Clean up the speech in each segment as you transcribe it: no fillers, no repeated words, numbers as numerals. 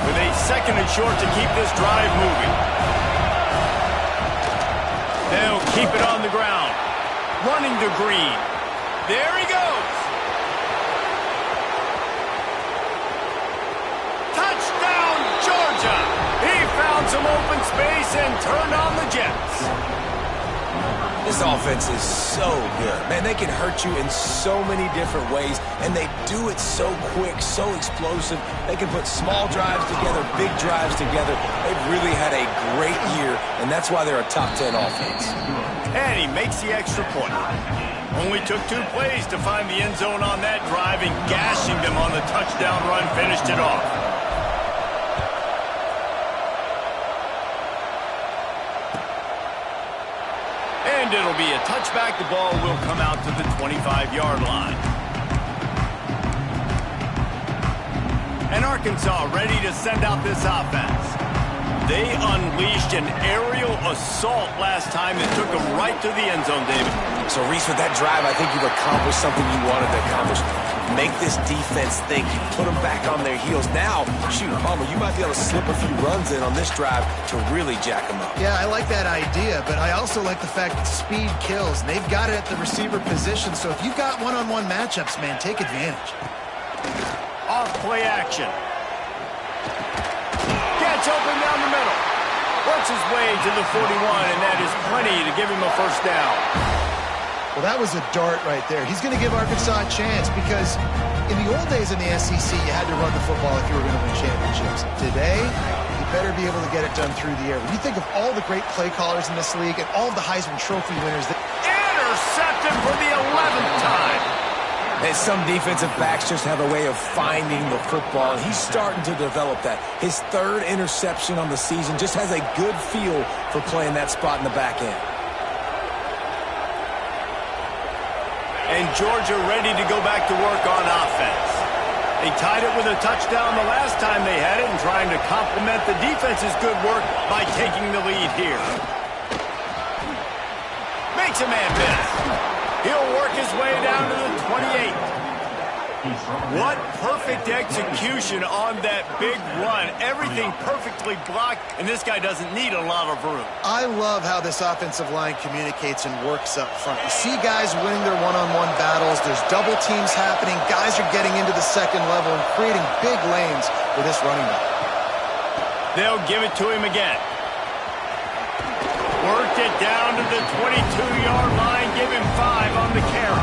with a second and short to keep this drive moving. They'll keep it on the ground. Running to Green. There he goes. Touchdown, Georgia. He found some open space and turned on the Jets. This offense is so good. Man, they can hurt you in so many different ways, and they do it so quick, so explosive. They can put small drives together, big drives together. They've really had a great year, and that's why they're a top 10 offense. And he makes the extra point. Only took 2 plays to find the end zone on that drive, and gashing them on the touchdown run finished it off. And it'll be a touchback. The ball will come out to the 25-yard line. And Arkansas ready to send out this offense. They unleashed an aerial assault last time that took them right to the end zone, David. So, Reese, with that drive, I think you've accomplished something you wanted to accomplish. Make this defense think. You put them back on their heels. Now, shoot, Palmer, you might be able to slip a few runs in on this drive to really jack them up. Yeah, I like that idea, but I also like the fact that speed kills. And they've got it at the receiver position, so if you've got one-on-one matchups, man, take advantage. Off play action. Gets open down the middle. Works his way to the 41, and that is plenty to give him a first down. Well, that was a dart right there. He's going to give Arkansas a chance because in the old days in the SEC, you had to run the football if you were going to win championships. Today, you better be able to get it done through the air. When you think of all the great play callers in this league and all of the Heisman Trophy winners. Intercepted for the 11th time. And some defensive backs just have a way of finding the football, and he's starting to develop that. His 3rd interception on the season just has a good feel for playing that spot in the back end. And Georgia ready to go back to work on offense. They tied it with a touchdown the last time they had it and trying to complement the defense's good work by taking the lead here. Makes a man miss. He'll work his way down to the 28. What perfect execution on that big run. Everything perfectly blocked, and this guy doesn't need a lot of room. I love how this offensive line communicates and works up front. You see guys winning their one-on-one battles. There's double teams happening. Guys are getting into the second level and creating big lanes for this running back. They'll give it to him again. Worked it down to the 22-yard line. Give him 5 on the carry.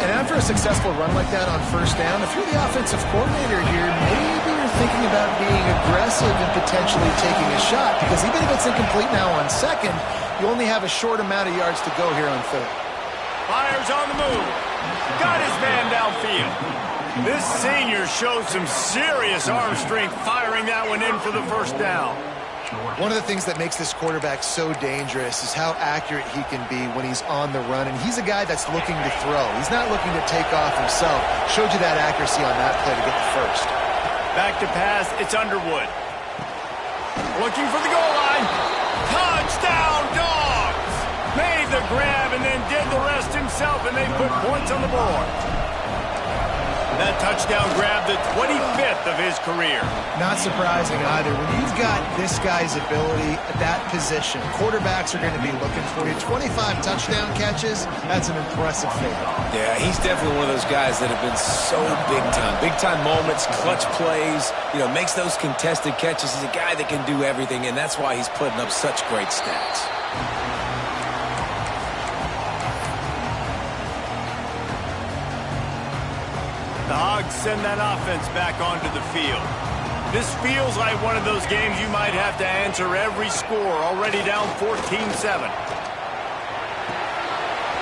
And after a successful run like that on first down, if you're the offensive coordinator here, maybe you're thinking about being aggressive and potentially taking a shot, because even if it's incomplete now on second, you only have a short amount of yards to go here on third. Fires on the move. Got his man downfield. This senior shows some serious arm strength firing that one in for the first down. One of the things that makes this quarterback so dangerous is how accurate he can be when he's on the run. And he's a guy that's looking to throw. He's not looking to take off himself. Showed you that accuracy on that play to get the first. Back to pass. It's Underwood. Looking for the goal line. Touchdown, Dogs! Made the grab and then did the rest himself, and they put points on the board. That touchdown grab, the 25th of his career. Not surprising either. When you've got this guy's ability at that position, quarterbacks are going to be looking for you. 25 touchdown catches, that's an impressive figure. Yeah, he's definitely one of those guys that have been so big time. Big time moments, clutch plays, makes those contested catches. He's a guy that can do everything, and that's why he's putting up such great stats. The Hogs send that offense back onto the field. This feels like one of those games you might have to answer every score, already down 14-7.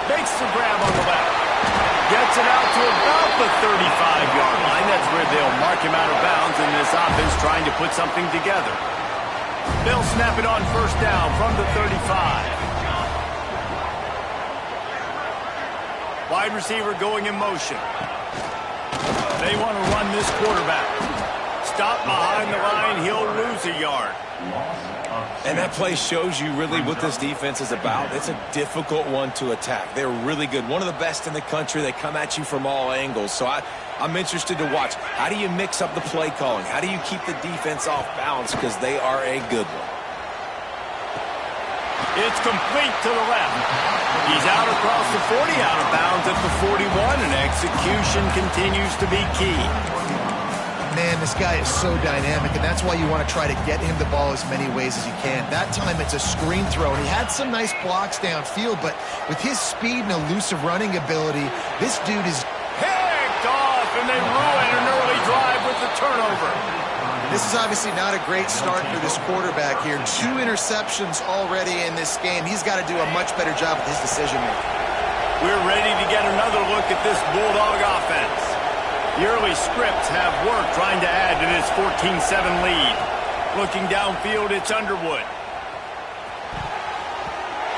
Makes the grab on the left. Gets it out to about the 35-yard line. That's where they'll mark him out of bounds, and this offense trying to put something together. They'll snap it on first down from the 35. Wide receiver going in motion. They want to run this quarterback. Stop behind the line, he'll lose a yard. And that play shows you really what this defense is about. It's a difficult one to attack. They're really good. One of the best in the country. They come at you from all angles. So I'm interested to watch. How do you mix up the play calling? How do you keep the defense off balance? Because they are a good one. It's complete to the left. He's out across the 40, out of bounds at the 41, and execution continues to be key. Man, this guy is so dynamic, and that's why you want to try to get him the ball as many ways as you can. That time it's a screen throw, and he had some nice blocks downfield, but with his speed and elusive running ability, this dude is picked off, and they ruin an early drive with the turnover. This is obviously not a great start for this quarterback here. 2 interceptions already in this game. He's got to do a much better job with his decision-making. We're ready to get another look at this Bulldog offense. The early scripts have worked trying to add to this 14-7 lead. Looking downfield, it's Underwood.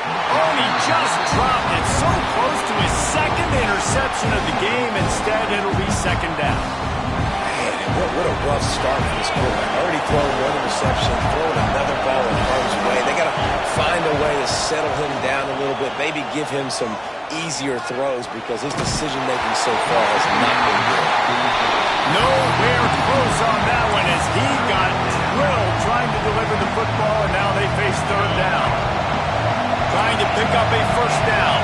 Oh, he just dropped it so close to his second interception of the game. Instead, it'll be second down. Man, what a rough start for this quarterback. Already throwing 1 interception, throwing another ball in harm's way. They got to find a way to settle him down a little bit, maybe give him some easier throws because his decision-making so far has not been good. Nowhere close on that one as he got drilled trying to deliver the football, and now they face third down. Trying to pick up a first down.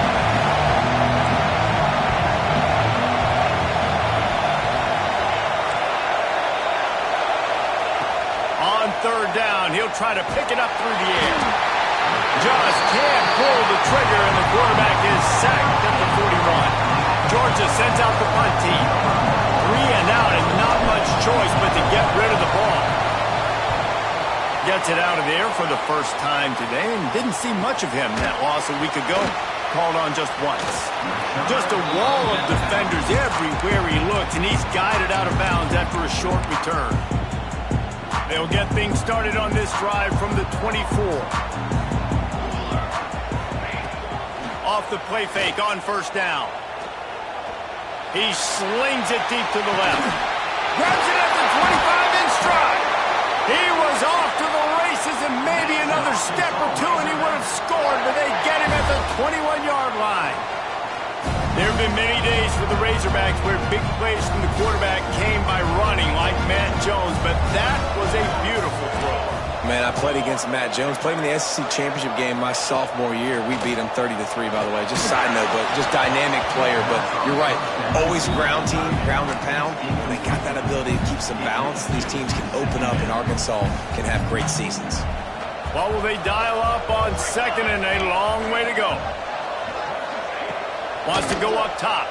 On third down, he'll try to pick it up through the air. Just can't pull the trigger, and the quarterback is sacked at the 41. Georgia sends out the punt team. 3 and out, and not much choice but to get rid of the ball. Gets it out of there for the first time today, and didn't see much of him that loss a week ago. Called on just once. Just a wall of defenders everywhere he looks, and he's guided out of bounds after a short return. They'll get things started on this drive from the 24. Off the play fake on first down. He slings it deep to the left. Grabs it at the 25 in stride. He was off to the races and maybe another step or two and he would have scored, but they get him at the 21-yard line. There have been many days for the Razorbacks where big plays from the quarterback came by running like Matt Jones, but that was a beautiful throw. Man, I played against Matt Jones. Played in the SEC championship game my sophomore year. We beat him 30-3, by the way. Just side note, but just dynamic player. But you're right. Always ground team, ground and pound. And they got that ability to keep some balance. These teams can open up, and Arkansas can have great seasons. What will they dial up on second and a long way to go? Wants to go up top.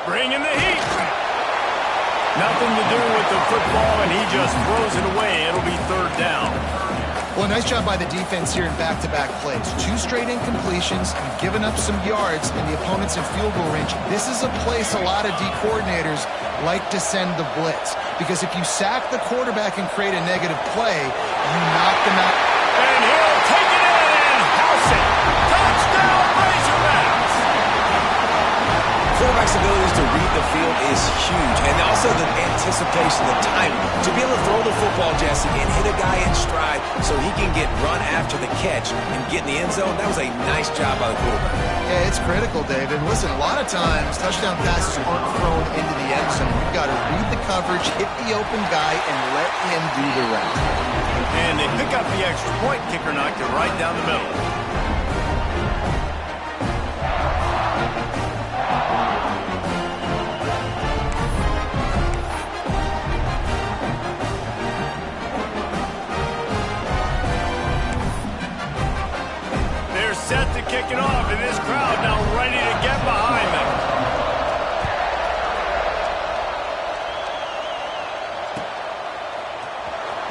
Bring in the heat. Nothing to do with the football, and he just throws it away. It'll be third down. Well, nice job by the defense here in back-to-back plays. 2 straight incompletions. You've given up some yards, and the opponent's in field goal range. This is a place a lot of D coordinators like to send the blitz. Because if you sack the quarterback and create a negative play, you knock them out. And he'll take it in and house it. Touchdown, Razorbacks! Quarterback's abilities to read the field is huge, and also the anticipation, the timing. To be able to throw the football, Jesse, and hit a guy in stride so he can get run after the catch and get in the end zone, that was a nice job by the quarterback. Yeah, it's critical, David. Listen, a lot of times, touchdown passes aren't thrown into the end zone. You've got to read the coverage, hit the open guy, and let him do the rest. And they pick up the extra point. Kicker knocked it right down the middle. Set to kick it off, and this crowd now ready to get behind them.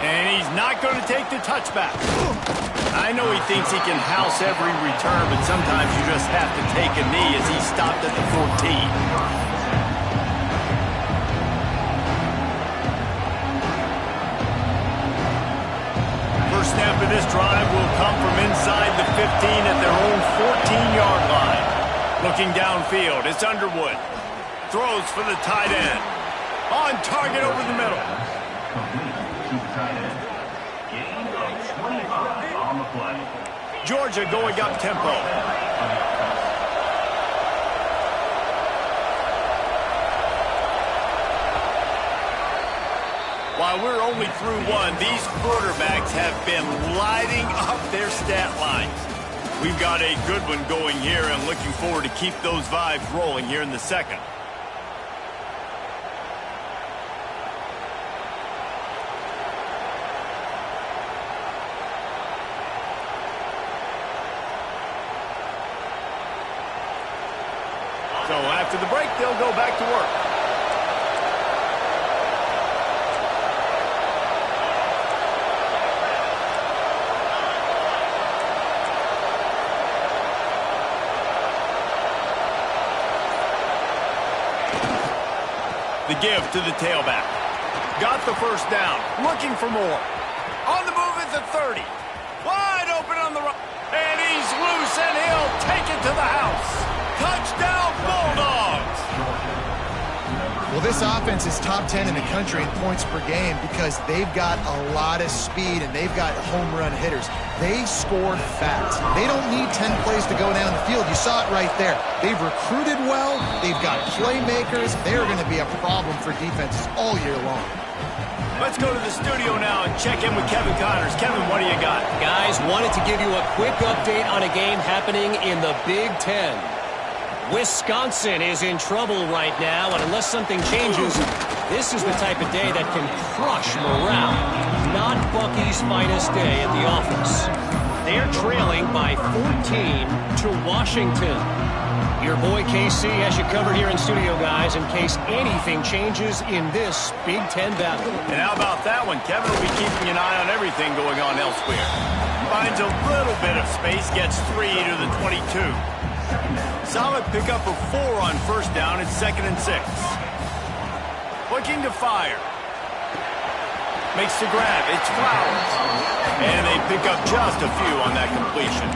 And he's not going to take the touchback. I know he thinks he can house every return, but sometimes you just have to take a knee as he stopped at the 14. First snap of this drive will come from inside the 15 at their own 14-yard line. Looking downfield, it's Underwood. Throws for the tight end. On target over the middle. On the play. Georgia going up tempo. While we're only through one, these quarterbacks have been lighting up their stat lines. We've got a good one going here and looking forward to keep those vibes rolling here in the second. So after the break, they'll go back to work. The give to the tailback. Got the first down. Looking for more. On the move at the 30. Wide open on the right. And he's loose, and he'll take it to the house. Touchdown, Bulldogs! Well, this offense is top 10 in the country in points per game because they've got a lot of speed and they've got home run hitters. They score fast. They don't need 10 plays to go down the field. You saw it right there. They've recruited well. They've got playmakers. They're going to be a problem for defenses all year long. Let's go to the studio now and check in with Kevin Connors. Kevin, what do you got? Guys, wanted to give you a quick update on a game happening in the Big Ten. Wisconsin is in trouble right now, and unless something changes, this is the type of day that can crush morale. Not Bucky's finest day at the office. They're trailing by 14 to Washington. Your boy KC has you covered here in studio, guys, in case anything changes in this Big Ten battle. And how about that one? Kevin will be keeping an eye on everything going on elsewhere. Finds a little bit of space, gets 3 to the 22. Solid pickup of 4 on first down. It's 2nd and 6. Looking to fire. Makes the grab. It's Flowers. And they pick up just a few on that completion.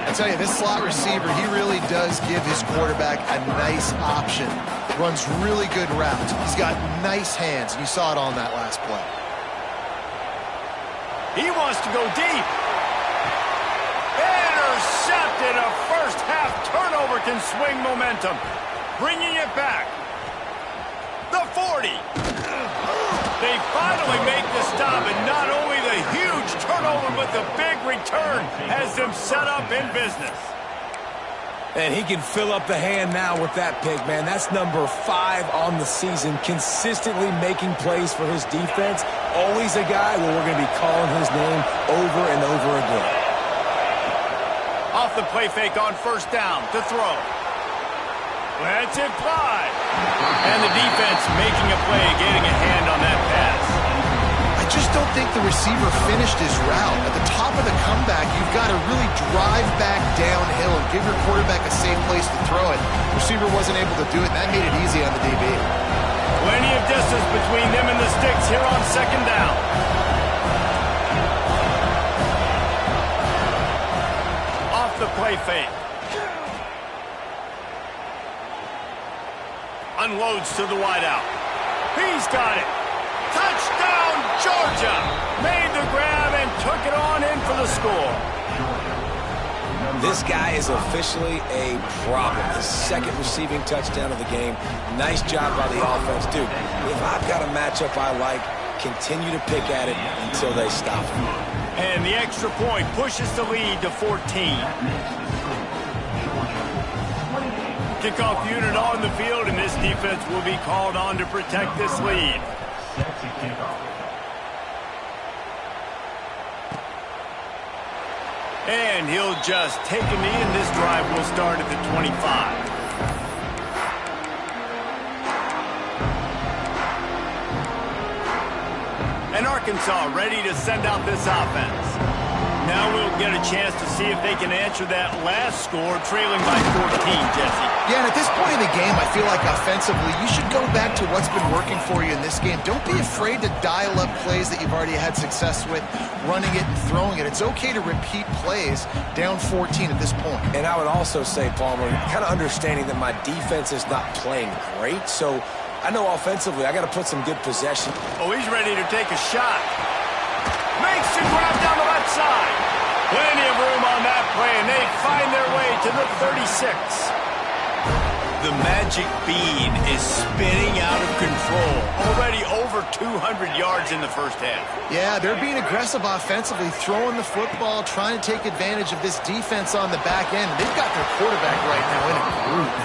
I tell you, this slot receiver, he really does give his quarterback a nice option. Runs really good routes. He's got nice hands, and you saw it on that last play. He wants to go deep. Intercepted. A first-half turnover can swing momentum. Bringing it back. The 40. They finally make the stop, and not only the huge turnover, but the big return has them set up in business. And he can fill up the hand now with that pick, man. That's number 5 on the season, consistently making plays for his defense. Always a guy where we're going to be calling his name over and over again. Off the play fake on first down to throw. Lets it fly. And the defense making a play, getting a hand on that pass. I just don't think the receiver finished his route. At the top of the comeback, you've got to really drive back downhill and give your quarterback a safe place to throw it. The receiver wasn't able to do it, and that made it easy on the DB. Plenty of distance between them and the sticks here on second down. Off the play fake. Unloads to the wideout. He's got it. Touchdown, Georgia! Made the grab and took it on in for the score. This guy is officially a problem. His 2nd receiving touchdown of the game. Nice job by the offense. Dude, if I've got a matchup I like, continue to pick at it until they stop him. And the extra point pushes the lead to 14. Kickoff unit on the field, and this defense will be called on to protect this lead. And he'll just take a knee, and this drive will start at the 25. And Arkansas ready to send out this offense. Now we'll get a chance to see if they can answer that last score, trailing by 14, Jesse. Yeah, and at this point in the game, I feel like offensively, you should go back to what's been working for you in this game. Don't be afraid to dial up plays that you've already had success with, running it and throwing it. It's okay to repeat plays down 14 at this point. And I would also say, Palmer, kind of understanding that my defense is not playing great, so I know offensively I got to put some good possession. Oh, he's ready to take a shot. Makes the grab down the left side. Plenty of room on that play, and they find their way to the 36. The magic bean is spinning out of control. Already over 200 yards in the first half. Yeah, they're being aggressive offensively, throwing the football, trying to take advantage of this defense on the back end. They've got their quarterback right now in a groove.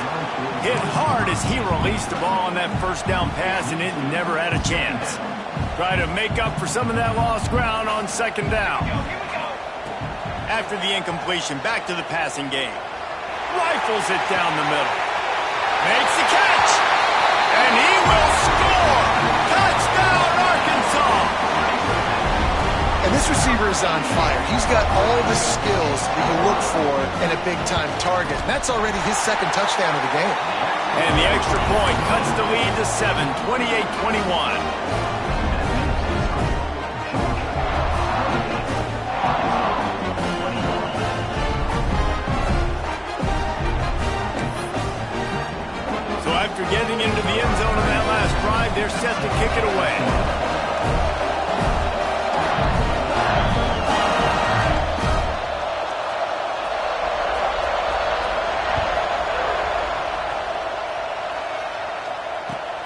Hit hard as he released the ball on that first down pass, and it never had a chance. Try to make up for some of that lost ground on second down. After the incompletion, back to the passing game. Rifles it down the middle. Makes the catch. And he will score. Touchdown, Arkansas. And this receiver is on fire. He's got all the skills that you look for in a big-time target. And that's already his second touchdown of the game. And the extra point cuts the lead to 7, 28-21. After getting into the end zone on that last drive, they're set to kick it away.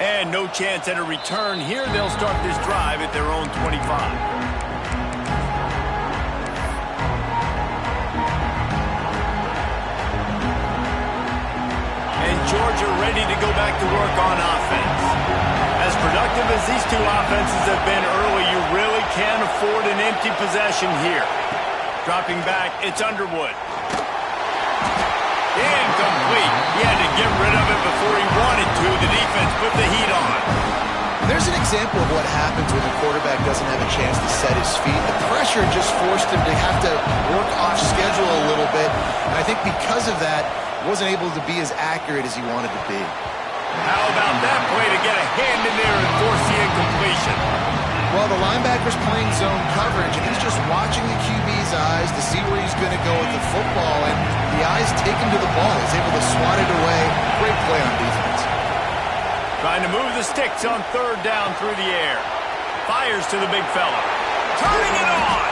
And no chance at a return here. They'll start this drive at their own 25. Georgia ready to go back to work on offense. As productive as these two offenses have been early, you really can't afford an empty possession here. Dropping back, it's Underwood. Incomplete. He had to get rid of it before he wanted to. The defense put the heat on. There's an example of what happens when the quarterback doesn't have a chance to set his feet. The pressure just forced him to have to work off schedule a little bit. And I think because of that, wasn't able to be as accurate as he wanted to be. How about that play to get a hand in there and force the incompletion? Well, the linebacker's playing zone coverage, and he's just watching the QB's eyes to see where he's going to go with the football, and the eyes take him to the ball. He's able to swat it away. Great play on defense. Trying to move the sticks on third down through the air. Fires to the big fella. Turning it on!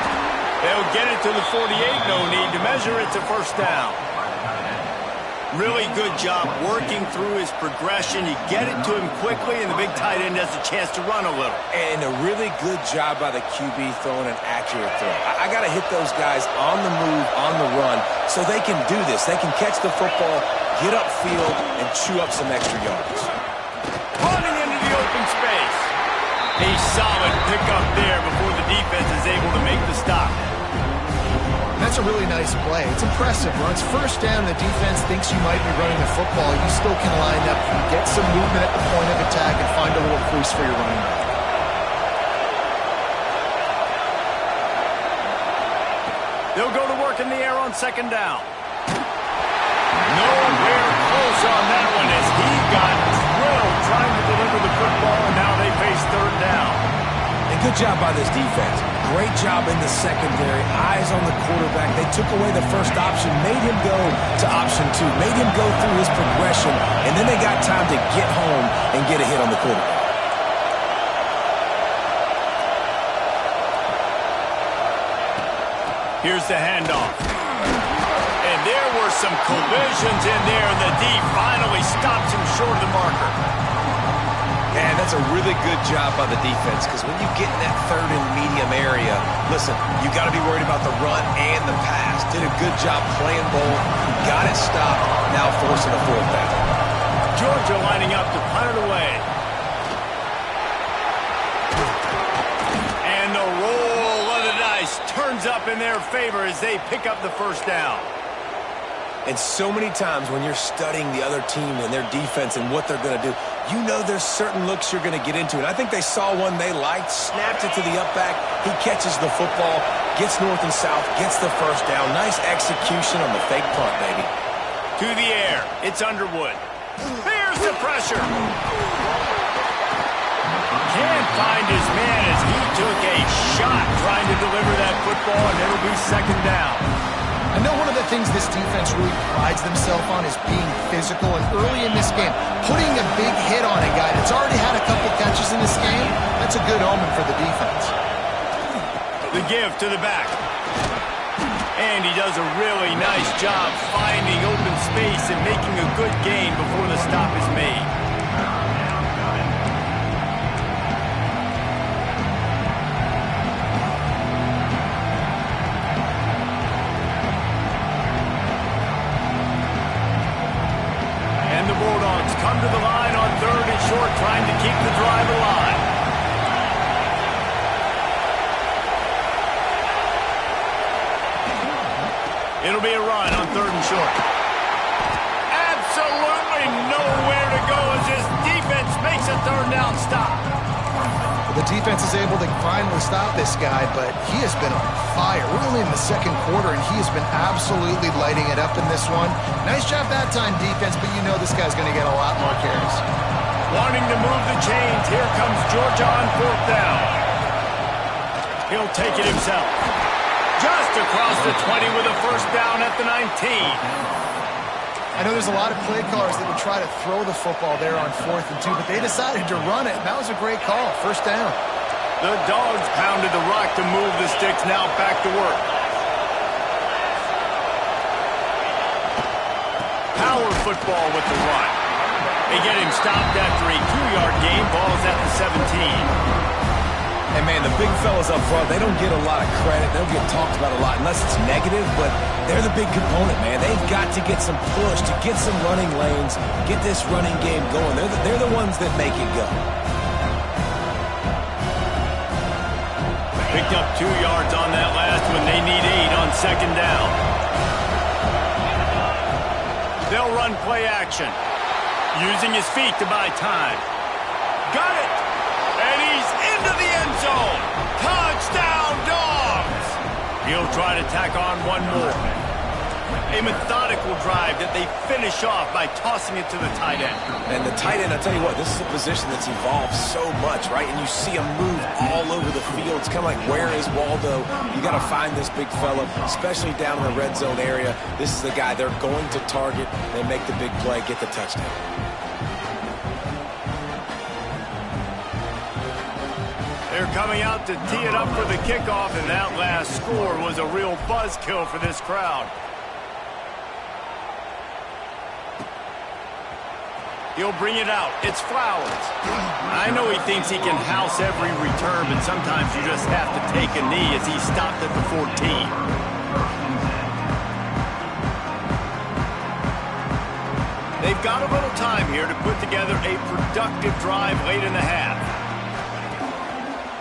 They'll get it to the 48. No need to measure. It's a first down. Really good job working through his progression. You get it to him quickly, and the big tight end has a chance to run a little. And a really good job by the QB throwing an accurate throw. I got to hit those guys on the move, on the run, so they can do this. They can catch the football, get upfield, and chew up some extra yards. Running into the open space. A solid pickup there before the defense is able to make the stop. That's a really nice play. It's impressive. When it's first down, the defense thinks you might be running the football. You still can line up, get some movement at the point of attack, and find a little crease for your running back. They'll go to work in the air on second down. Nowhere close on that one as he got drilled trying to deliver the football, and now they face third down. And good job by this defense. Great job in the secondary. Eyes on the quarterback. They took away the first option, made him go to option 2, made him go through his progression, and then they got time to get home and get a hit on the quarterback. Here's the handoff. And there were some collisions in there, and the D finally stops him short of the marker. And that's a really good job by the defense, because when you get in that third and medium area, listen, you got to be worried about the run and the pass. Did a good job playing both. Got it stopped. Now forcing a fourth down. Georgia lining up to punt it away. And the roll of the dice turns up in their favor as they pick up the first down. And so many times when you're studying the other team and their defense and what they're going to do, you know there's certain looks you're going to get into. And I think they saw one they liked, snapped it to the up back. He catches the football, gets north and south, gets the first down. Nice execution on the fake punt, baby. To the air, it's Underwood. Here's the pressure. Can't find his man as he took a shot trying to deliver that football, and it'll be second down. I know one of the things this defense really prides themselves on is being physical, and early in this game, putting a big hit on a guy that's already had a couple catches in this game, that's a good omen for the defense. The give to the back. And he does a really nice job finding open space and making a good gain before the stop is made. And the Bulldogs come to the line on 3rd and short, trying to keep the drive alive. It'll be a run on 3rd and short. Absolutely nowhere to go as this defense makes a 3rd down stop. Well, the defense is able to finally stop this guy, but he has been on fire. We're only in the 2nd quarter, and he has been absolutely lighting it up in this one. Nice job that time, defense, but you know this guy's going to get a lot more carries. Wanting to move the chains, here comes Georgia on 4th down. He'll take it himself. Just across the 20 with a 1st down at the 19. I know there's a lot of play callers that would try to throw the football there on 4th and 2, but they decided to run it, and that was a great call. 1st down. The Dogs pounded the rock to move the sticks, now back to work. Power football with the run. They get him stopped after a 2-yard gain. Ball's at the 17. And, man, the big fellas up front, they don't get a lot of credit. They don't get talked about a lot unless it's negative, but they're the big component, man. They've got to get some push, to get some running lanes, get this running game going. They're the ones that make it go. Picked up 2 yards on that last one. They need 8 on 2nd down. They'll run play action, using his feet to buy time. Got it! And he's into the end zone. Touchdown, Dogs! He'll try to tack on one more. A methodical drive that they finish off by tossing it to the tight end. And the tight end, I'll tell you what, this is a position that's evolved so much, right? And you see him move all over the field. It's kind of like, where is Waldo? You got to find this big fella, especially down in the red zone area. This is the guy they're going to target and make the big play, get the touchdown. They're coming out to tee it up for the kickoff, and that last score was a real buzzkill for this crowd. He'll bring it out. It's Flowers. I know he thinks he can house every return, but sometimes you just have to take a knee as he stopped at the 14. They've got a little time here to put together a productive drive late in the half.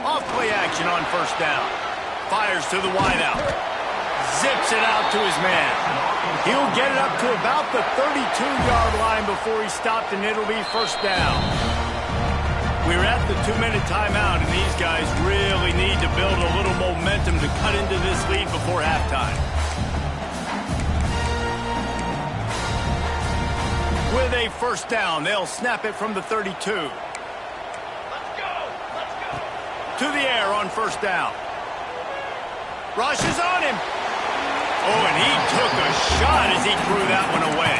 Off play action on 1st down. Fires to the wideout. Zips it out to his man. He'll get it up to about the 32-yard line before he stopped, and it'll be 1st down. We're at the 2-minute timeout, and these guys really need to build a little momentum to cut into this lead before halftime. With a 1st down, they'll snap it from the 32. To the air on 1st down. Rush is on him. Oh, and he took a shot as he threw that one away.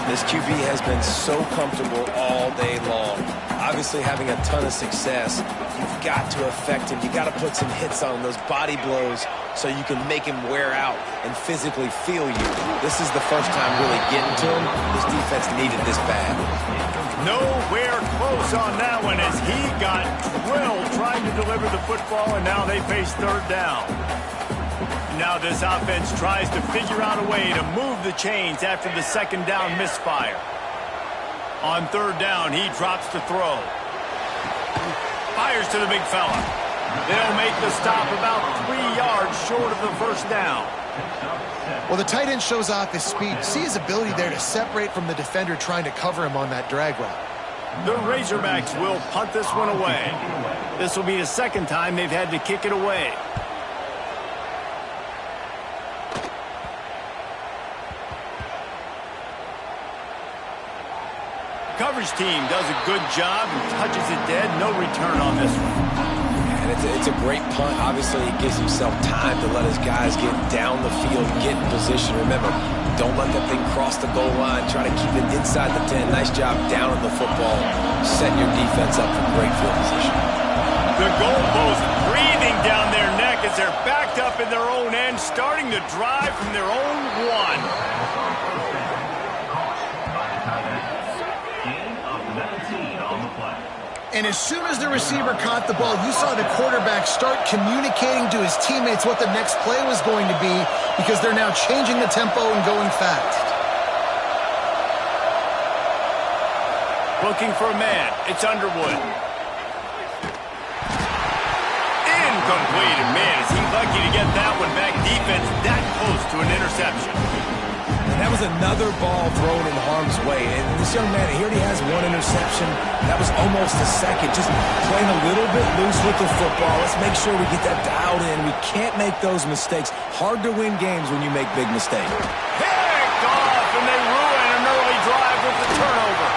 This QB has been so comfortable all day long. Obviously having a ton of success. You've got to affect him. You got to put some hits on him, those body blows, so you can make him wear out and physically feel you. This is the first time really getting to him. This defense needed this bad. Nowhere close on that one as he got drilled trying to deliver the football, and now they face 3rd down. Now this offense tries to figure out a way to move the chains after the 2nd down misfire. On 3rd down, he drops to throw. Fires to the big fella. They'll make the stop about 3 yards short of the 1st down. Well, the tight end shows off his speed. See his ability there to separate from the defender trying to cover him on that drag route. The Razorbacks will punt this one away. This will be the 2nd time they've had to kick it away. Coverage team does a good job and touches it dead. No return on this one. And it's a great punt. Obviously, he gives himself time to let his guys get down the field, get in position. Remember, don't let that thing cross the goal line. Try to keep it inside the 10. Nice job down in the football. Setting your defense up for great field position. The goalpost breathing down their neck as as they're backed up in their own end, starting to drive from their own one. And as soon as the receiver caught the ball, you saw the quarterback start communicating to his teammates what the next play was going to be, because they're now changing the tempo and going fast. Looking for a man. It's Underwood. Incomplete. And man, is he lucky to get that one back. Defense that close to an interception. That was another ball thrown in harm's way. And this young man, he already has one interception. That was almost a second. Just playing a little bit loose with the football. Let's make sure we get that dialed in. We can't make those mistakes. Hard to win games when you make big mistakes. Picked off, and they ruin an early drive with the turnover.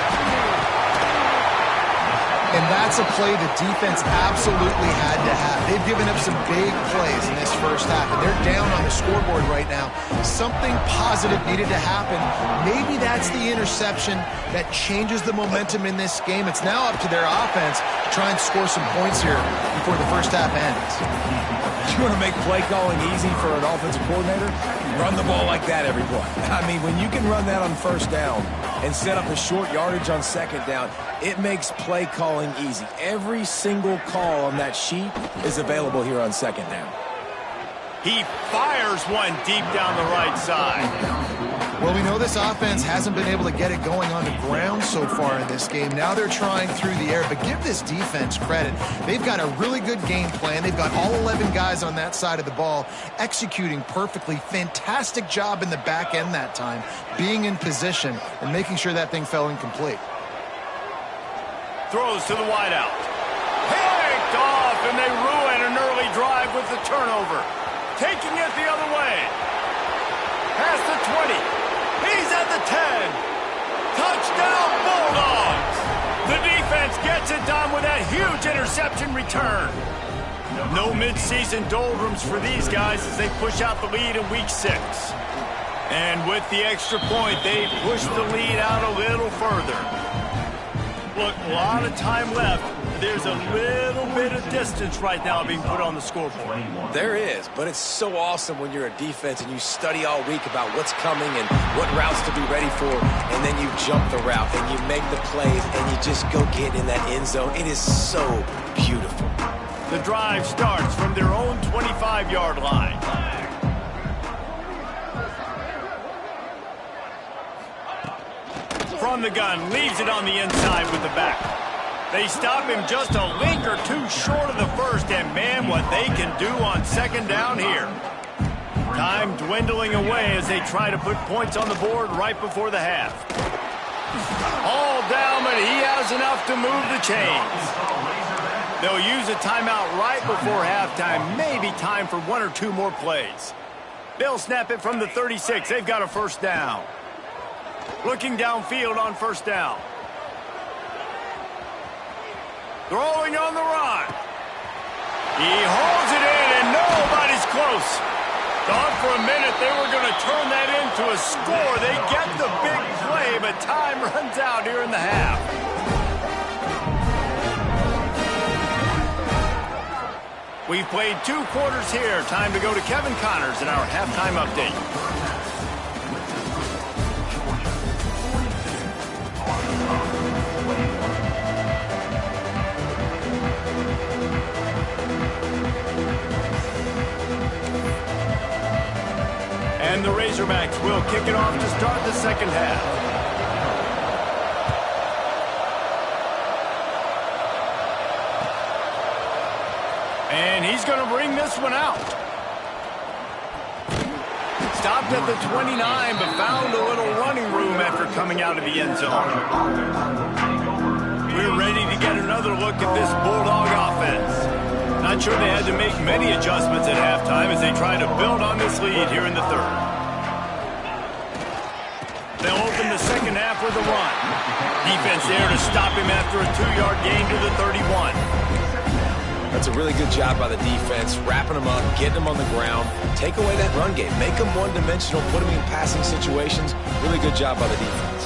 And that's a play the defense absolutely had to have. They've given up some big plays in this first half, and they're down on the scoreboard right now. Something positive needed to happen. Maybe that's the interception that changes the momentum in this game. It's now up to their offense to try and score some points here before the first half ends. You want to make play calling easy for an offensive coordinator? Run the ball like that every play. I mean, when you can run that on first down and set up a short yardage on second down, it makes play calling easy. Every single call on that sheet is available here on second down. He fires one deep down the right side. Well, we know this offense hasn't been able to get it going on the ground so far in this game. Now they're trying through the air, but give this defense credit. They've got a really good game plan. They've got all 11 guys on that side of the ball executing perfectly. Fantastic job in the back end that time, being in position and making sure that thing fell incomplete. Throws to the wideout. Picked off, and they ruin an early drive with the turnover. Taking it the other way. Past the 20. He's at the 10. Touchdown, Bulldogs. The defense gets it done with that huge interception return. No midseason doldrums for these guys as they push out the lead in week 6. And with the extra point, they push the lead out a little further. Look, a lot of time left. There's a little bit of distance right now being put on the scoreboard. There is, but it's so awesome when you're a defense and you study all week about what's coming and what routes to be ready for, and then you jump the route and you make the plays and you just go get in that end zone. It is so beautiful. The drive starts from their own 25-yard line. From the gun, leaves it on the inside with the back. They stop him just a link or two short of the first, and man, what they can do on second down here. Time dwindling away as they try to put points on the board right before the half. All down, but he has enough to move the chains. They'll use a timeout right before halftime, maybe time for one or two more plays. They'll snap it from the 36. They've got a first down. Looking downfield on first down. Throwing on the run. He holds it in, and nobody's close. Thought for a minute they were going to turn that into a score. They get the big play, but time runs out here in the half. We've played 2 quarters here. Time to go to Kevin Connors in our halftime update. And the Razorbacks will kick it off to start the second half. And he's going to bring this one out. Stopped at the 29, but found a little running room after coming out of the end zone. We're ready to get another look at this Bulldog offense. Not sure they had to make many adjustments at halftime as they try to build on this lead here in the third. They'll open the second half with a run. Defense there to stop him after a 2-yard gain to the 31. That's a really good job by the defense, wrapping them up, getting them on the ground, take away that run game, make them one-dimensional, put them in passing situations. Really good job by the defense.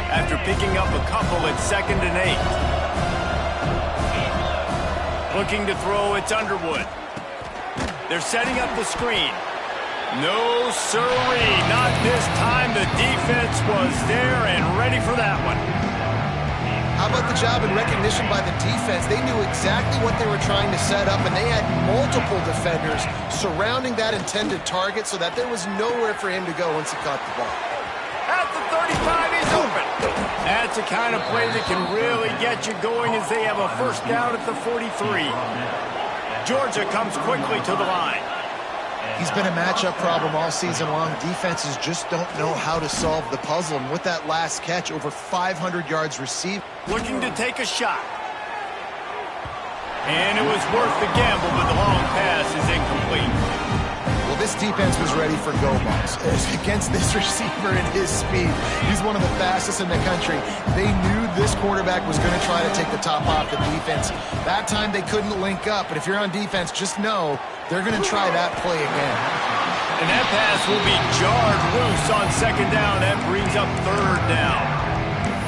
After picking up a couple at 2nd and 8. Looking to throw, it's Underwood. They're setting up the screen. No, sirree, not this time. The defense was there and ready for that one. How about the job and recognition by the defense? They knew exactly what they were trying to set up, and they had multiple defenders surrounding that intended target so that there was nowhere for him to go once he caught the ball. At the 35, he's open. That's the kind of play that can really get you going as they have a first down at the 43. Georgia comes quickly to the line. He's been a matchup problem all season long. Defenses just don't know how to solve the puzzle. And with that last catch, over 500 yards received. Looking to take a shot. And it was worth the gamble, but the long pass is incomplete. Well, this defense was ready for GoDawgs. Against this receiver and his speed, he's one of the fastest in the country. They knew this quarterback was going to try to take the top off the defense. That time they couldn't link up, but if you're on defense, just know they're going to try that play again. And that pass will be jarred loose on second down. That brings up third down.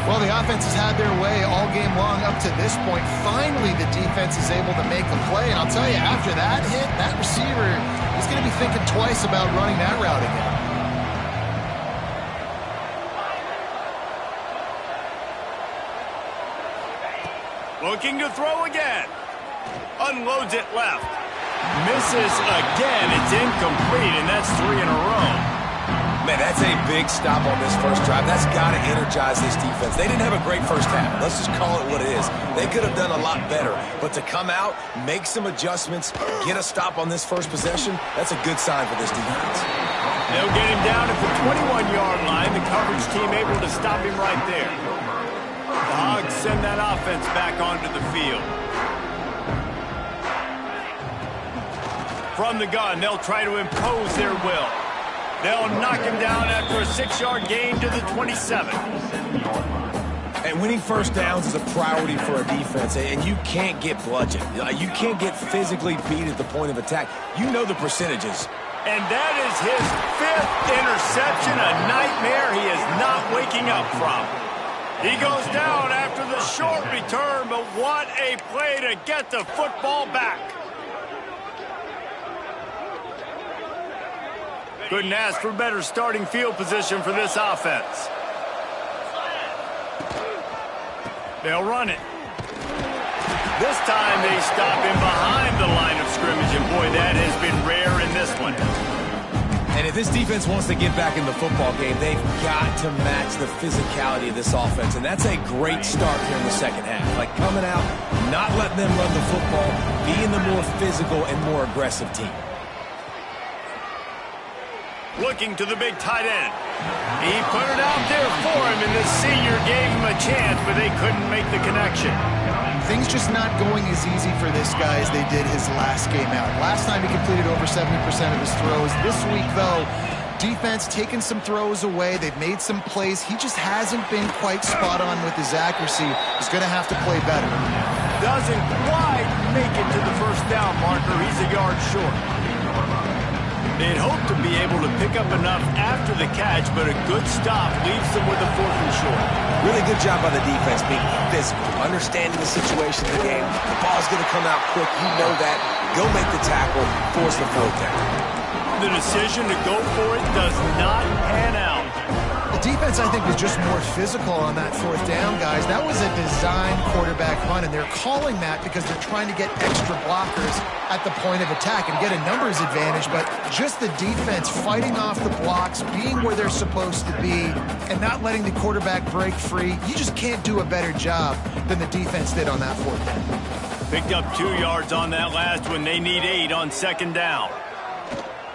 Well, the offense has had their way all game long up to this point. Finally, the defense is able to make a play. And I'll tell you, after that hit, that receiver is going to be thinking twice about running that route again. Looking to throw again. Unloads it left. Misses again. It's incomplete, and that's 3 in a row. Man, that's a big stop on this first drive. That's got to energize this defense. They didn't have a great first half. Let's just call it what it is. They could have done a lot better. But to come out, make some adjustments, get a stop on this first possession, that's a good sign for this defense. They'll get him down at the 21-yard line. The coverage team able to stop him right there. The Hogs send that offense back onto the field. From the gun, they'll try to impose their will. They'll knock him down after a 6-yard gain to the 27. And winning first downs is a priority for a defense, and you can't get bludgeoned. You can't get physically beat at the point of attack. You know the percentages. And that is his 5th interception, a nightmare he is not waking up from. He goes down after the short return, but what a play to get the football back. Couldn't ask for better starting field position for this offense. They'll run it. This time they stop him behind the line of scrimmage, and boy, that has been rare in this one. And if this defense wants to get back in the football game, they've got to match the physicality of this offense, and that's a great start here in the second half. Like coming out, not letting them run the football, being the more physical and more aggressive team. Looking to the big tight end. He put it out there for him, and the senior gave him a chance, but they couldn't make the connection. Things just not going as easy for this guy as they did his last game out. Last time he completed over 70% of his throws. This week, though, defense taking some throws away. They've made some plays. He just hasn't been quite spot on with his accuracy. He's going to have to play better. Doesn't quite make it to the first down marker. He's a yard short. They'd hope to be able to pick up enough after the catch, but a good stop leaves them with a 4th and short. Really good job by the defense being physical, understanding the situation of the game. The ball's going to come out quick. You know that. Go make the tackle, force the 4th down. The decision to go for it does not pan out. The defense, I think, was just more physical on that 4th down, guys. That was a designed quarterback run, and they're calling that because they're trying to get extra blockers at the point of attack and get a numbers advantage, but just the defense fighting off the blocks, being where they're supposed to be, and not letting the quarterback break free. You just can't do a better job than the defense did on that 4th down. Picked up 2 yards on that last one. They need 8 on second down.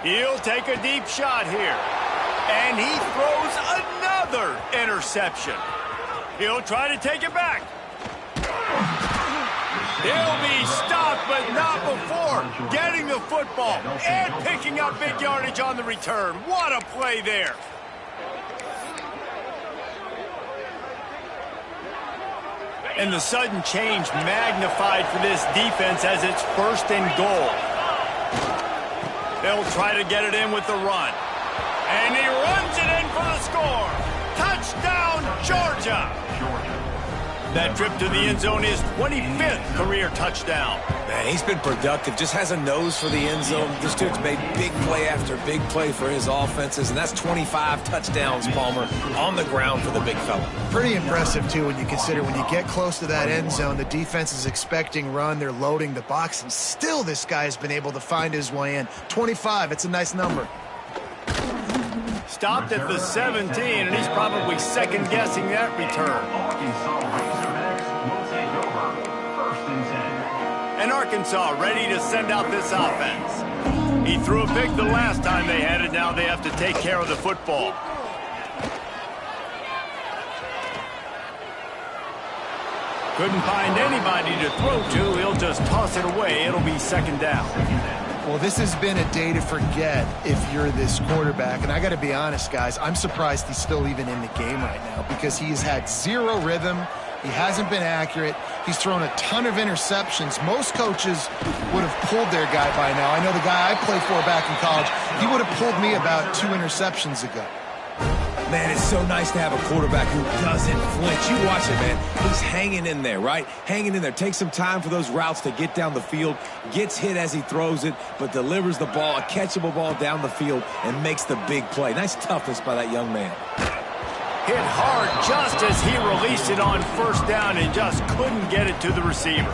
He'll take a deep shot here. And he throws another interception. He'll try to take it back. He'll be stopped, but not before getting the football and picking up big yardage on the return. What a play there. And the sudden change magnified for this defense as it's 1st and goal. They'll try to get it in with the run. And he runs it in for the score. Touchdown, Georgia. That trip to the end zone is 25th career touchdown. Man, he's been productive, just has a nose for the end zone. This dude's made big play after big play for his offenses, and that's 25 touchdowns, Palmer, on the ground for the big fella. Pretty impressive, too, when you consider when you get close to that end zone, the defense is expecting run, they're loading the box, and still this guy has been able to find his way in. 25, it's a nice number. Stopped at the 17, and he's probably second-guessing that return. And Arkansas ready to send out this offense. He threw a pick the last time they had it. Now they have to take care of the football. Couldn't find anybody to throw to. He'll just toss it away. It'll be second down. Well, this has been a day to forget if you're this quarterback. And I got to be honest, guys, I'm surprised he's still even in the game right now because he's had zero rhythm. He hasn't been accurate. He's thrown a ton of interceptions. Most coaches would have pulled their guy by now. I know the guy I played for back in college, he would have pulled me about 2 interceptions ago. Man, it's so nice to have a quarterback who doesn't flinch. You watch it, man. He's hanging in there, right? Hanging in there. Takes some time for those routes to get down the field. Gets hit as he throws it, but delivers the ball, a catchable ball down the field, and makes the big play. Nice toughness by that young man. Hit hard just as he released it on first down and just couldn't get it to the receiver.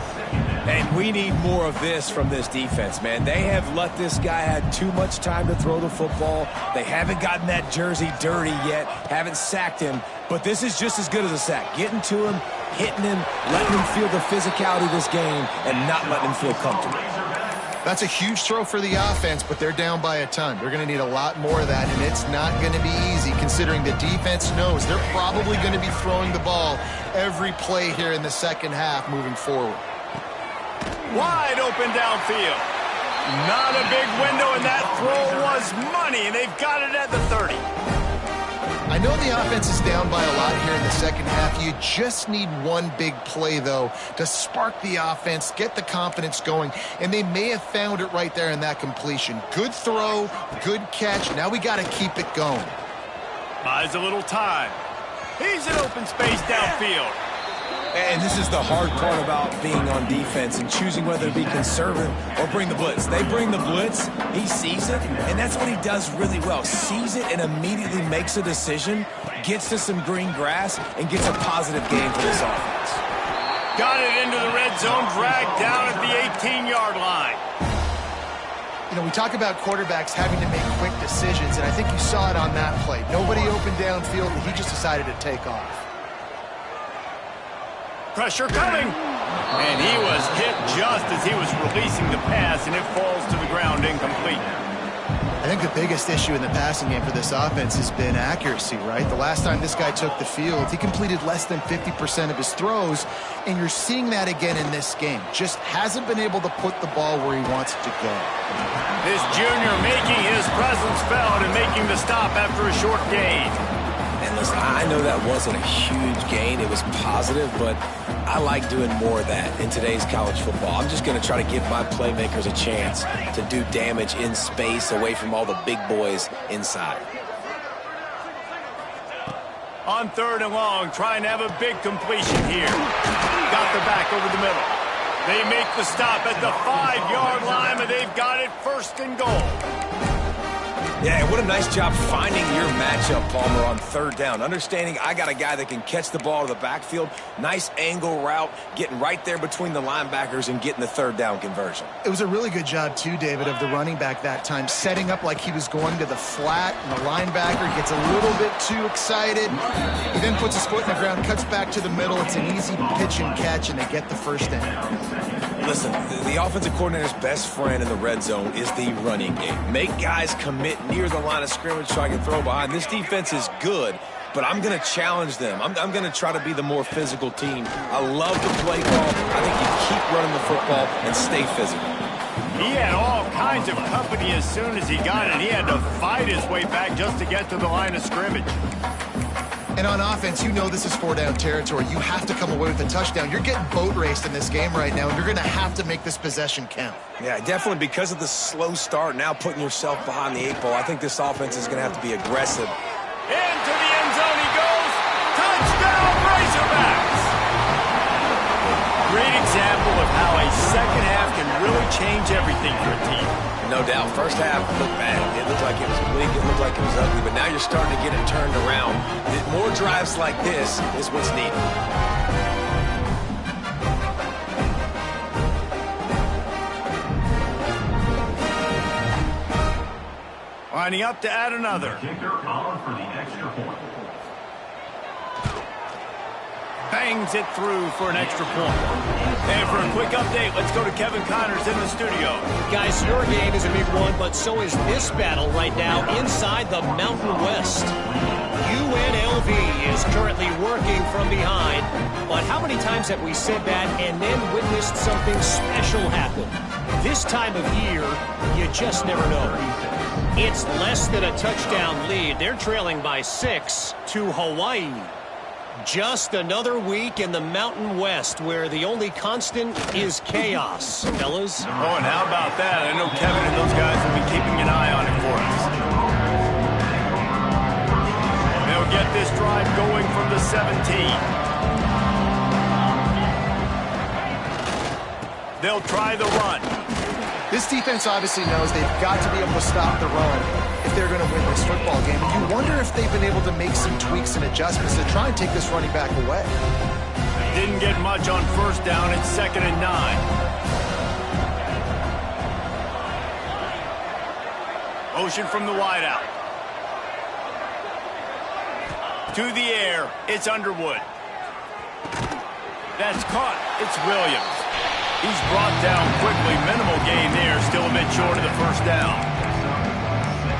And we need more of this from this defense, man. They have let this guy have too much time to throw the football. They haven't gotten that jersey dirty yet, haven't sacked him. But this is just as good as a sack. Getting to him, hitting him, letting him feel the physicality of this game, and not letting him feel comfortable. That's a huge throw for the offense, but they're down by a ton. They're going to need a lot more of that, and it's not going to be easy considering the defense knows they're probably going to be throwing the ball every play here in the second half moving forward. Wide open downfield. Not a big window, and that throw was money, and they've got it at the 30. I know the offense is down by a lot here in the second half. You just need one big play, though, to spark the offense, get the confidence going, and they may have found it right there in that completion. Good throw, good catch. Now we got to keep it going. Buys a little time. He's in open space downfield. And this is the hard part about being on defense and choosing whether to be conservative or bring the blitz. They bring the blitz, he sees it, and that's what he does really well. Sees it and immediately makes a decision, gets to some green grass, and gets a positive gain for this offense. Got it into the red zone, dragged down at the 18-yard line. You know, we talk about quarterbacks having to make quick decisions, and I think you saw it on that play. Nobody opened downfield, and he just decided to take off. Pressure coming. And he was hit just as he was releasing the pass, and it falls to the ground incomplete. I think the biggest issue in the passing game for this offense has been accuracy, right? The last time this guy took the field, he completed less than 50% of his throws, and you're seeing that again in this game. Just hasn't been able to put the ball where he wants it to go. This junior making his presence felt and making the stop after a short gain. And listen, I know that wasn't a huge gain. It was positive, but I like doing more of that in today's college football. I'm just going to try to give my playmakers a chance to do damage in space away from all the big boys inside. On 3rd and long, trying to have a big completion here. Got the back over the middle. They make the stop at the 5-yard line, and they've got it 1st and goal. Yeah, what a nice job finding your matchup, Palmer, on 3rd down. Understanding I got a guy that can catch the ball to the backfield. Nice angle route, getting right there between the linebackers and getting the 3rd down conversion. It was a really good job, too, David, of the running back that time, setting up like he was going to the flat, and the linebacker gets a little bit too excited. He then puts his foot in the ground, cuts back to the middle. It's an easy pitch and catch, and they get the 1st down. Listen, the offensive coordinator's best friend in the red zone is the running game. Make guys commit near the line of scrimmage so I can throw behind. This defense is good, but I'm going to challenge them. I'm going to try to be the more physical team. I love the play call. I think you keep running the football and stay physical. He had all kinds of company as soon as he got it. He had to fight his way back just to get to the line of scrimmage. And on offense, you know this is 4-down territory. You have to come away with a touchdown. You're getting boat raced in this game right now, and you're going to have to make this possession count. Yeah, definitely because of the slow start, now putting yourself behind the 8 ball. I think this offense is going to have to be aggressive. Into the end zone he goes. Touchdown, Razorbacks! great example of how a second half can really change everything for a team. No doubt. First half looked bad. It looked like it was bleak. It looked like it was ugly. But now you're starting to get it turned around. More drives like this is what's needed. Lining up to add another. Bangs it through for an extra point. And for a quick update, let's go to Kevin Connors in the studio. Guys, your game is a big one, but so is this battle right now inside the Mountain West. UNLV is currently working from behind, but how many times have we said that and then witnessed something special happen? This time of year, you just never know. It's less than a touchdown lead. They're trailing by 6 to Hawaii. Just another week in the Mountain West where the only constant is chaos, fellas. Oh, and how about that? I know Kevin and those guys will be keeping an eye on it for us. They'll get this drive going from the 17. They'll try the run. This defense obviously knows they've got to be able to stop the run if they're going to win this football game. And you wonder if they've been able to make some tweaks and adjustments to try and take this running back away. Didn't get much on first down. It's 2nd and 9. Motion from the wideout. To the air. It's Underwood. That's caught. It's Williams. He's brought down quickly. Minimal gain there. Still a bit short of the first down.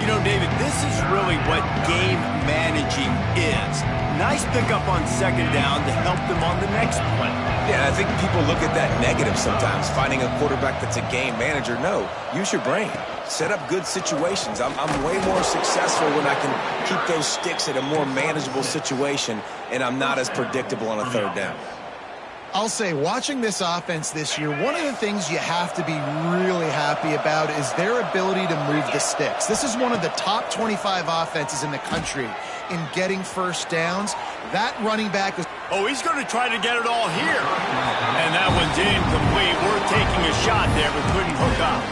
You know, David, this is really what game managing is. Nice pickup on 2nd down to help them on the next play. Yeah, I think people look at that negative sometimes, finding a quarterback that's a game manager. No, use your brain. Set up good situations. I'm way more successful when I can keep those sticks at a more manageable situation, and I'm not as predictable on a 3rd down. I'll say, watching this offense this year, one of the things you have to be really happy about is their ability to move the sticks. This is one of the top 25 offenses in the country in getting first downs. That running back was... Oh, he's going to try to get it all here. And that one's incomplete. We're taking a shot there, but couldn't hook up.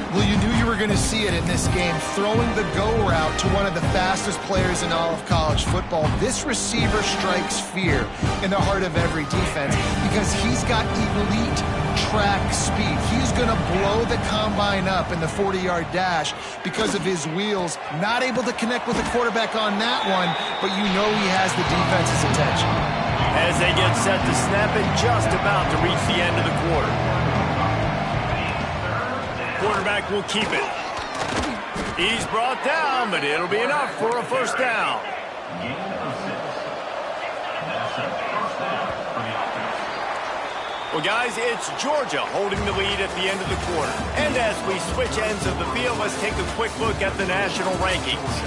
Well, you knew you were going to see it in this game, throwing the go route to one of the fastest players in all of college football. This receiver strikes fear in the heart of every defense because he's got elite track speed. He's going to blow the combine up in the 40-yard dash because of his wheels. Not able to connect with the quarterback on that one, but you know he has the defense's attention. As they get set to snap it, just about to reach the end of the quarter. Quarterback will keep it. He's brought down, but it'll be enough for a first down. Well, guys, it's Georgia holding the lead at the end of the quarter. And as we switch ends of the field, let's take a quick look at the national rankings.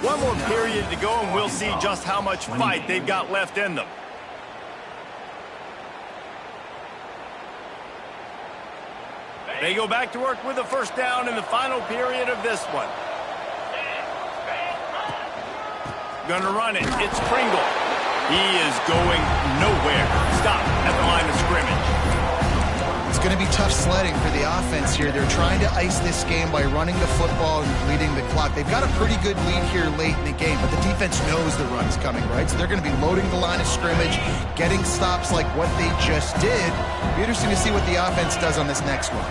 One more period to go, and we'll see just how much fight they've got left in them. They go back to work with a first down in the final period of this one. Gonna run it. It's Pringle. He is going nowhere. Stop at the line of scrimmage. It's going to be tough sledding for the offense here. They're trying to ice this game by running the football and leading the clock. They've got a pretty good lead here late in the game, but the defense knows the run's coming, right? So they're going to be loading the line of scrimmage, getting stops like what they just did. It'll be interesting to see what the offense does on this next one.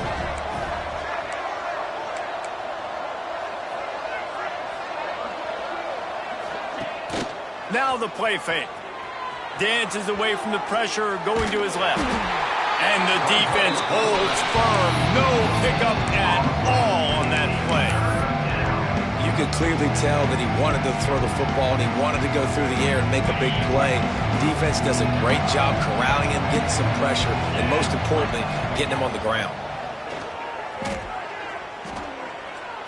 Now the play fake. Dances away from the pressure, going to his left. And the defense holds firm. No pickup at all on that play. You could clearly tell that he wanted to throw the football and he wanted to go through the air and make a big play. Defense does a great job corralling him, getting some pressure, and most importantly, getting him on the ground.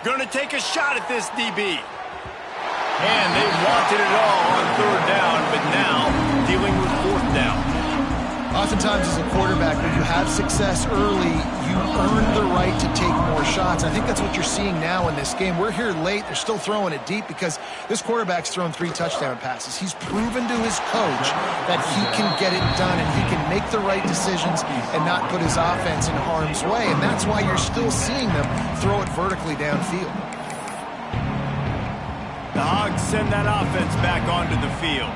Going to take a shot at this DB. And they wanted it all on 3rd down, but now dealing with 4th down. Oftentimes as a quarterback, when you have success early, you earn the right to take more shots. I think that's what you're seeing now in this game. We're here late. They're still throwing it deep because this quarterback's thrown 3 touchdown passes. He's proven to his coach that he can get it done and he can make the right decisions and not put his offense in harm's way, and that's why you're still seeing them throw it vertically downfield. The Hogs send that offense back onto the field.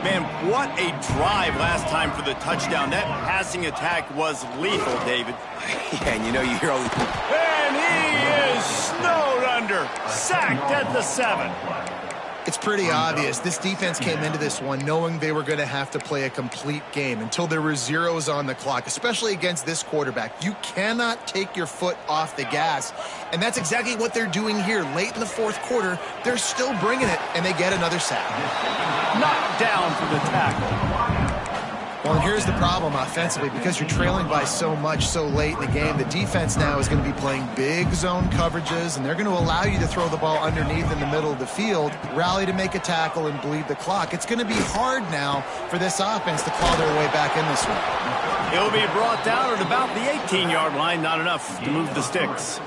Man, what a drive last time for the touchdown. That passing attack was lethal, David. Yeah, and you know, you hear all the... And he is snowed under. Sacked at the 7. It's pretty obvious. This defense came into this one knowing they were going to have to play a complete game until there were zeros on the clock, especially against this quarterback. You cannot take your foot off the gas, and that's exactly what they're doing here. Late in the fourth quarter, they're still bringing it, and they get another sack. Knocked down for the tackle. Well, and here's the problem offensively. Because you're trailing by so much so late in the game, the defense now is going to be playing big zone coverages, and they're going to allow you to throw the ball underneath in the middle of the field, rally to make a tackle, and bleed the clock. It's going to be hard now for this offense to claw their way back in this one. He'll be brought down at about the 18-yard line. Not enough to move the sticks.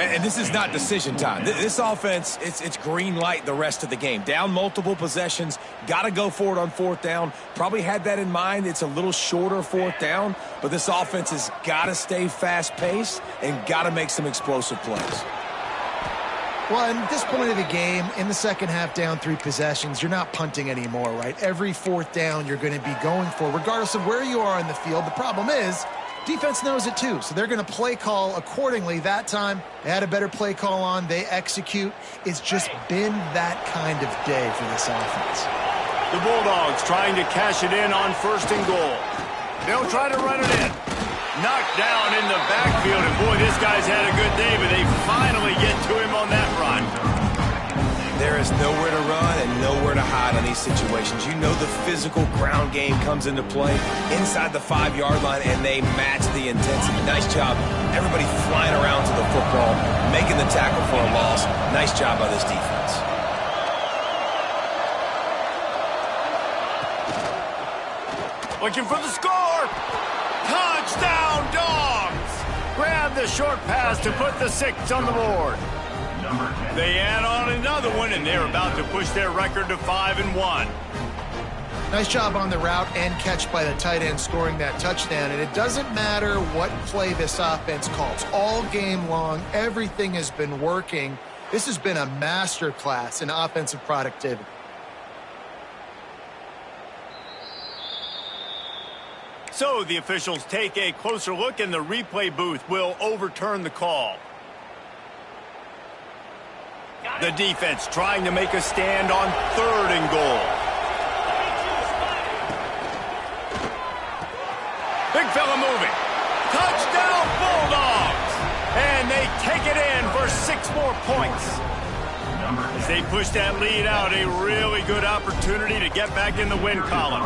And this is not decision time. This offense, it's green light the rest of the game. Down multiple possessions, got to go for it on fourth down. Probably had that in mind. It's a little shorter fourth down, but this offense has got to stay fast-paced and got to make some explosive plays. Well, at this point of the game, in the second half, down 3 possessions, you're not punting anymore, right? Every fourth down you're going to be going for, regardless of where you are in the field. The problem is, defense knows it too, so they're going to play call accordingly. That time, they had a better play call on. They execute. It's just been that kind of day for this offense. The Bulldogs trying to cash it in on 1st and goal. They'll try to run it in. Knocked down in the backfield, and boy, this guy's had a good day, but they finally get to him on that run. There is nowhere to run and nowhere to hide on these situations. You know the physical ground game comes into play inside the 5-yard line, and they match the intensity. Nice job. Everybody flying around to the football, making the tackle for a loss. Nice job by this defense. Looking for the score. Touchdown, Dogs! Grab the short pass to put the 6 on the board. They add on another one, and they're about to push their record to 5-1. Nice job on the route and catch by the tight end scoring that touchdown. And it doesn't matter what play this offense calls. All game long, everything has been working. This has been a master class in offensive productivity. So the officials take a closer look, and the replay booth will overturn the call. The defense trying to make a stand on 3rd and goal. Big fella moving. Touchdown, Bulldogs! And they take it in for 6 more points. As they push that lead out, a really good opportunity to get back in the win column.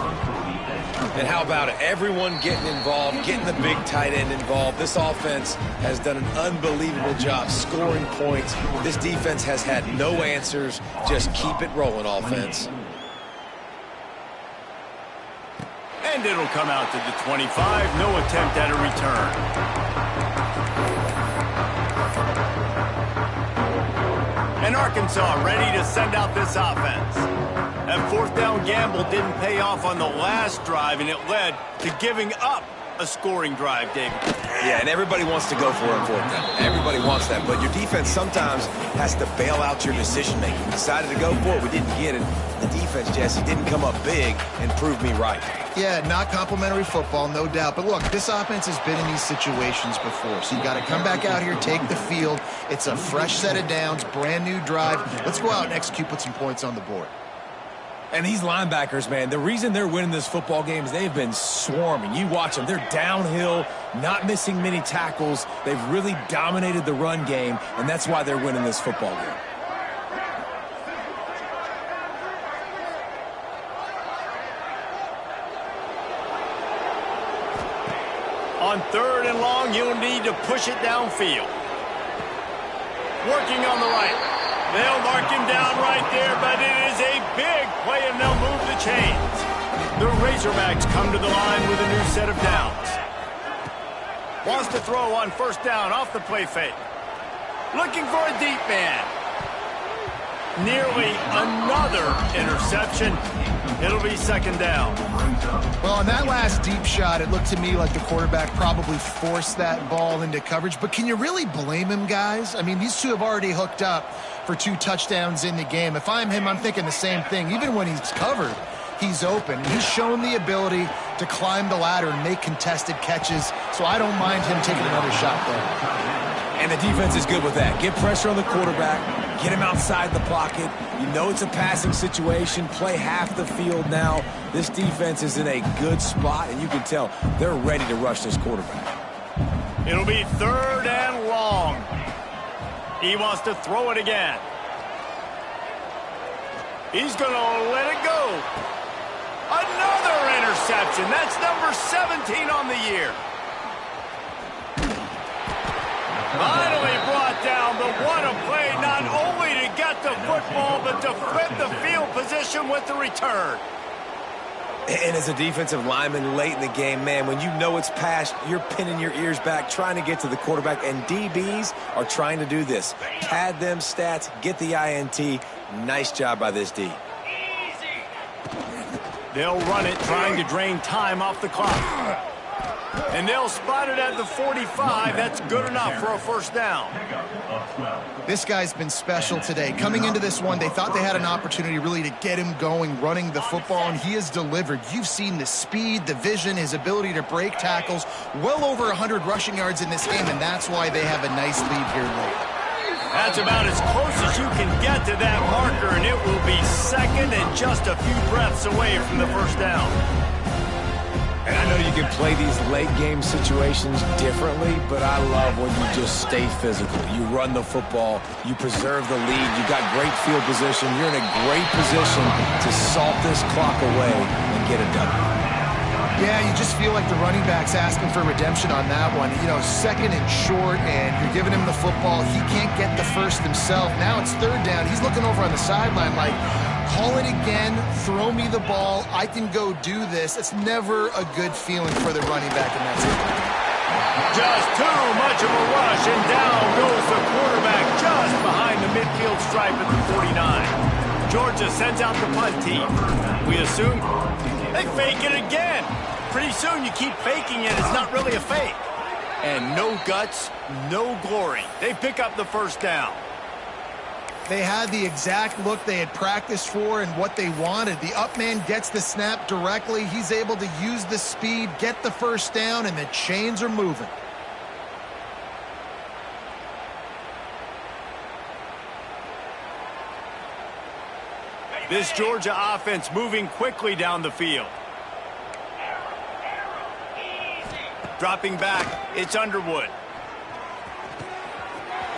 And how about it? Everyone getting involved, getting the big tight end involved. This offense has done an unbelievable job scoring points. This defense has had no answers. Just keep it rolling, offense. And it'll come out to the 25. No attempt at a return. And Arkansas ready to send out this offense. That 4th down gamble didn't pay off on the last drive, and it led to giving up a scoring drive, David. Yeah, and everybody wants to go for it on 4th down. Everybody wants that, but your defense sometimes has to bail out your decision-making. Decided to go for it, we didn't get it. The defense, Jesse, didn't come up big and prove me right. Yeah, not complimentary football, no doubt. But look, this offense has been in these situations before. So you got to come back out here, take the field. It's a fresh set of downs, brand new drive. Let's go out and execute, put some points on the board. And these linebackers, man, the reason they're winning this football game is they've been swarming. You watch them. They're downhill, not missing many tackles. They've really dominated the run game, and that's why they're winning this football game. On 3rd and long, you'll need to push it downfield. Working on the right. They'll mark him down right there, but it is a big play, and they'll move the chains. The Razorbacks come to the line with a new set of downs. Wants to throw on 1st down off the play fake. Looking for a deep man. Nearly another interception. It'll be second down. Well, on that last deep shot, it looked to me like the quarterback probably forced that ball into coverage. But can you really blame him, guys? I mean, these two have already hooked up for 2 touchdowns in the game. If I'm him, I'm thinking the same thing. Even when he's covered, he's open. He's shown the ability to climb the ladder and make contested catches, so I don't mind him taking another shot there. And the defense is good with that. Get pressure on the quarterback, get him outside the pocket. You know it's a passing situation. Play half the field now. This defense is in a good spot, and you can tell they're ready to rush this quarterback. It'll be 3rd and long. He wants to throw it again. He's going to let it go. Another interception. That's number 17 on the year. Finally brought down, but what a play, not only to get the football, but to flip the field position with the return. And as a defensive lineman late in the game, man, when you know it's past, you're pinning your ears back, trying to get to the quarterback, and DBs are trying to do this. Pad them stats, get the INT. Nice job by this D. They'll run it, trying to drain time off the clock. And they'll spot it at the 45. That's good enough for a first down. This guy's been special today. Coming into this one, they thought they had an opportunity really to get him going, running the football, and he has delivered. You've seen the speed, the vision, his ability to break tackles. Well over 100 rushing yards in this game, and that's why they have a nice lead here late. That's about as close as you can get to that marker, and it will be second and just a few breaths away from the first down. And I know you can play these late game situations differently, but I love when you just stay physical. You run the football, you preserve the lead, you got great field position, you're in a great position to salt this clock away and get it done. Yeah, you just feel like the running back's asking for redemption on that one. You know, 2nd and short, and you're giving him the football. He can't get the first himself. Now it's 3rd down. He's looking over on the sideline like, call it again, throw me the ball, I can go do this. It's never a good feeling for the running back in that situation. Just too much of a rush, and down goes the quarterback just behind the midfield stripe at the 49. Georgia sends out the punt team. We assume they fake it again. Pretty soon you keep faking it, it's not really a fake. And no guts, no glory. They pick up the first down. They had the exact look they had practiced for and what they wanted. The up man gets the snap directly. He's able to use the speed, get the first down, and the chains are moving. This Georgia offense moving quickly down the field. Dropping back, it's Underwood.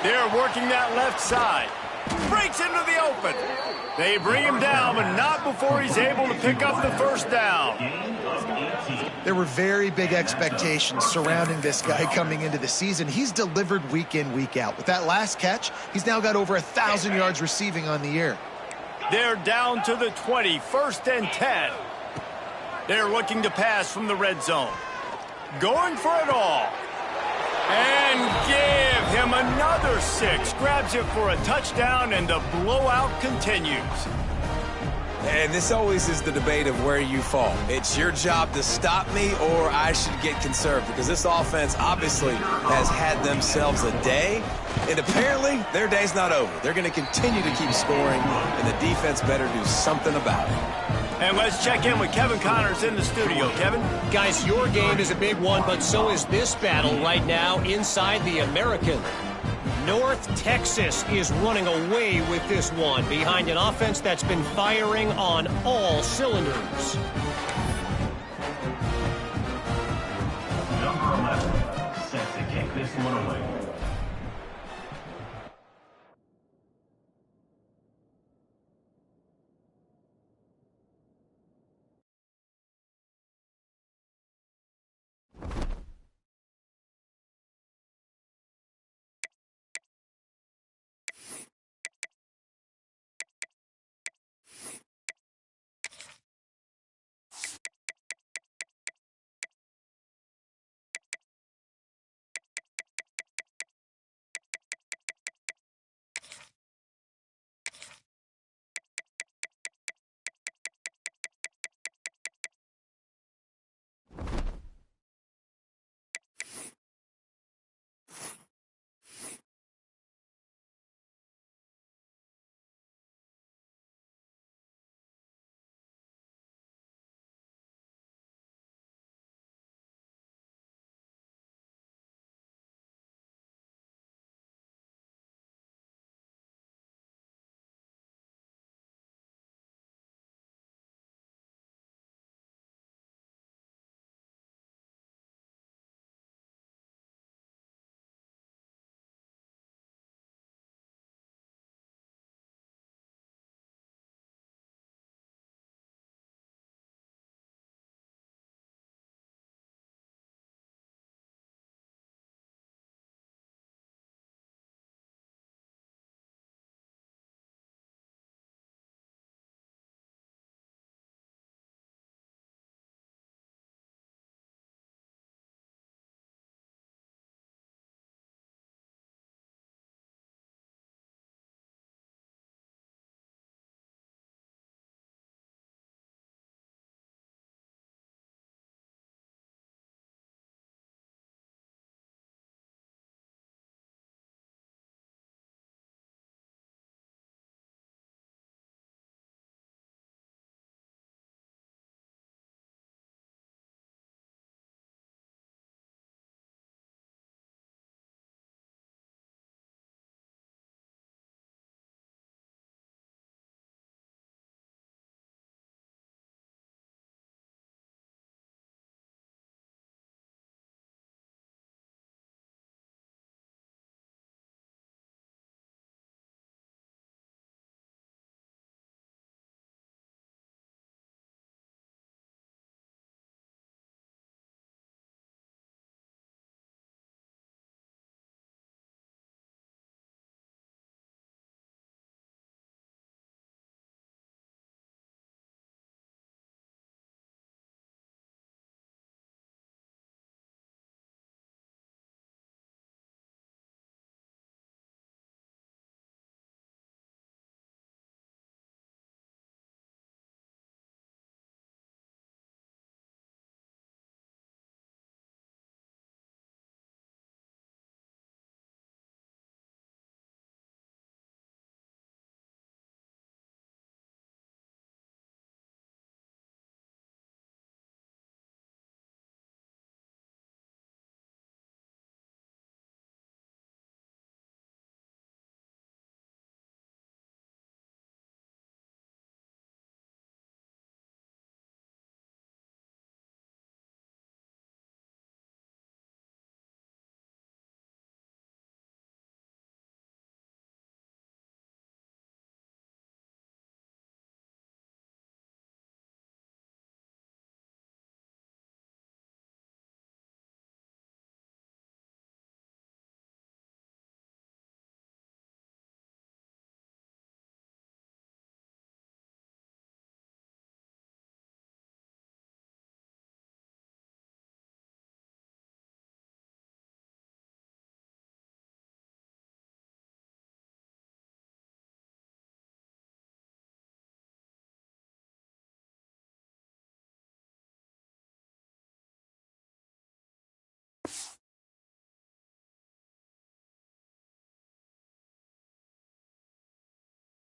They're working that left side. Breaks into the open. They bring him down, but not before he's able to pick up the first down. There were very big expectations surrounding this guy coming into the season. He's delivered week in, week out. With that last catch, he's now got over 1,000 yards receiving on the year. They're down to the 20, 1st and 10. They're looking to pass from the red zone. Going for it all. And give him another 6. Grabs it for a touchdown, and the blowout continues. And this always is the debate of where you fall. It's your job to stop me, or I should get conserved, because this offense obviously has had themselves a day, and apparently their day's not over. They're going to continue to keep scoring, and the defense better do something about it. And let's check in with Kevin Connors in the studio. Kevin? Guys, your game is a big one, but so is this battle right now inside the American. North Texas is running away with this one behind an offense that's been firing on all cylinders. Number 11, set to kick this one away.